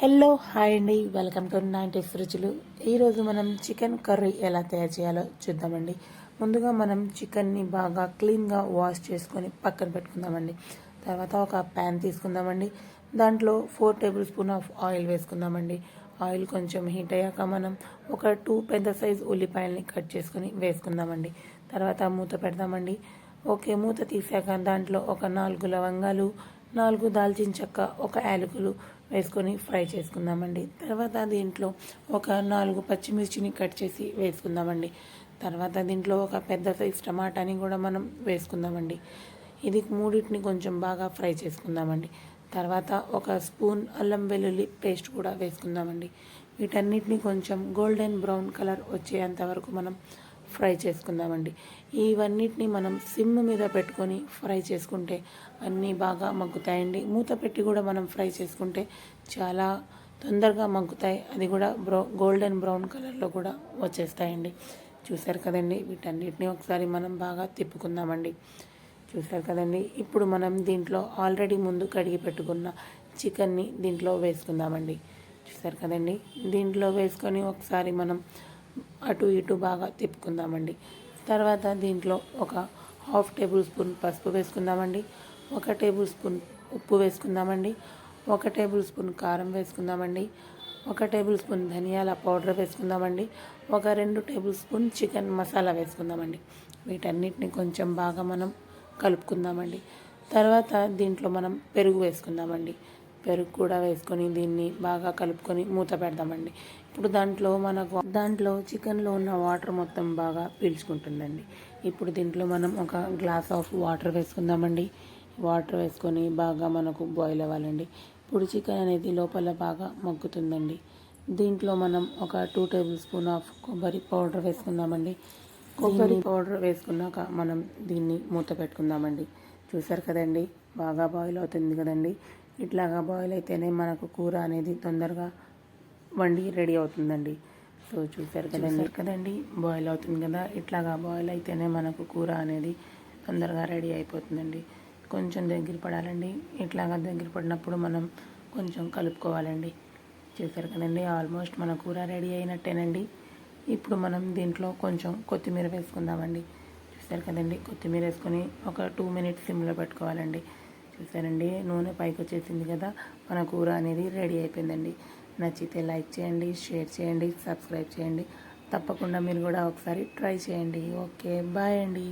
Hello hi అండి, welcome to 90s రుచులు. ఈరోజు మనం చికెన్ కర్రీ ఎలా తయారు చేయాలో చూద్దామండి. ముందుగా మనం చికెన్ని బాగా క్లీన్గా వాష్ చేసుకొని పక్కన పెట్టుకుందామండి. తర్వాత ఒక ప్యాన్ తీసుకుందామండి. దాంట్లో 4 టేబుల్ స్పూన్ ఆఫ్ ఆయిల్ వేసుకుందామండి. ఆయిల్ కొంచెం హీట్ అయ్యాక మనం ఒక 2 పెద్ద సైజు ఉల్లిపాయలని కట్ చేసుకొని వేసుకుందామండి. తర్వాత మూత పెడదామండి. ఓకే, మూత తీసాక దాంట్లో ఒక 4 లవంగాలు, 4 దాల్చిన చెక్క, ఒక యాలకులు వేసుకొని ఫ్రై చేసుకుందామండి. తర్వాత దీంట్లో ఒక 4 పచ్చిమిర్చిని కట్ చేసి వేసుకుందామండి. తర్వాత దీంట్లో ఒక పెద్ద సైజ్ టమాటాని కూడా మనం వేసుకుందామండి. ఇది మూడింటిని కొంచెం బాగా ఫ్రై చేసుకుందామండి. తర్వాత ఒక స్పూన్ అల్లం వెల్లుల్లి పేస్ట్ కూడా వేసుకుందామండి. వీటన్నిటిని కొంచెం గోల్డెన్ బ్రౌన్ కలర్ వచ్చేంత వరకు మనం ఫ్రై చేసుకుందామండి. ఇవన్నిటిని మనం సిమ్ మీద పెట్టుకొని ఫ్రై చేసుకుంటే అన్నీ బాగా మగ్గుతాయండి. మూత పెట్టి కూడా మనం ఫ్రై చేసుకుంటే చాలా తొందరగా మగ్గుతాయి. అది కూడా గోల్డెన్ బ్రౌన్ కలర్లో కూడా వచ్చేస్తాయండి. చూసారు కదండి, వీటన్నిటిని ఒకసారి మనం బాగా తిప్పుకుందామండి. చూసారు కదండి, ఇప్పుడు మనం దీంట్లో ఆల్రెడీ ముందు కడిగి పెట్టుకున్న చికెన్ని దీంట్లో వేసుకుందామండి. చూసారు కదండి, దీంట్లో వేసుకొని ఒకసారి మనం అటు ఇటు బాగా తిప్పుకుందామండి. తర్వాత దీంట్లో ఒక 1/2 టేబుల్ స్పూన్ పసుపు వేసుకుందామండి. 1 టేబుల్ స్పూన్ ఉప్పు వేసుకుందామండి. 1 టేబుల్ స్పూన్ కారం వేసుకుందామండి. 1 టేబుల్ స్పూన్ ధనియాల పౌడర్ వేసుకుందామండి. ఒక 2 టేబుల్ స్పూన్ చికెన్ మసాలా వేసుకుందామండి. వీటన్నిటిని కొంచెం బాగా మనం కలుపుకుందామండి. తర్వాత దీంట్లో మనం పెరుగు వేసుకుందామండి. పెరుగు కూడా వేసుకొని దీన్ని బాగా కలుపుకొని మూత పెడదామండి. ఇప్పుడు దాంట్లో చికెన్లో ఉన్న వాటర్ మొత్తం బాగా పీల్చుకుంటుందండి. ఇప్పుడు దీంట్లో మనం ఒక గ్లాస్ ఆఫ్ వాటర్ వేసుకుందామండి. వాటర్ వేసుకొని బాగా మనకు బాయిల్ అవ్వాలండి. ఇప్పుడు చికెన్ అనేది లోపల బాగా మగ్గుతుందండి. దీంట్లో మనం ఒక 2 టేబుల్ స్పూన్ ఆఫ్ కొబ్బరి పౌడర్ వేసుకుందామండి. కొబ్బరి పౌడర్ వేసుకున్నాక మనం దీన్ని మూత పెట్టుకుందామండి. చూసారు కదండి, బాగా బాయిల్ అవుతుంది కదండి. ఇట్లాగా బాయిల్ అయితేనే మనకు కూర అనేది తొందరగా వండి రెడీ అవుతుందండి. సో చూసారు కదండి, బాయిల్ అవుతుంది కదా. ఇట్లాగా బాయిల్ అయితేనే మనకు కూర అనేది తొందరగా రెడీ అయిపోతుందండి. కొంచెం దగ్గర పడాలండి. ఇట్లాగా దగ్గర పడినప్పుడు మనం కొంచెం కలుపుకోవాలండి. చూసారు కదండి, ఆల్మోస్ట్ మన కూర రెడీ అయినట్టేనండి. ఇప్పుడు మనం దీంట్లో కొంచెం కొత్తిమీర వేసుకుందామండి. చూసారు కదండి, కొత్తిమీర వేసుకొని ఒక 2 మినిట్స్ సిమ్లో పెట్టుకోవాలండి. చూసారండి, నూనె పైకి వచ్చేసింది కదా, మన కూర అనేది రెడీ అయిపోయిందండి. నచ్చితే లైక్ చేయండి, షేర్ చేయండి, సబ్స్క్రైబ్ చేయండి. తప్పకుండా మీరు కూడా ఒకసారి ట్రై చేయండి. ఓకే, బాయ్ అండి.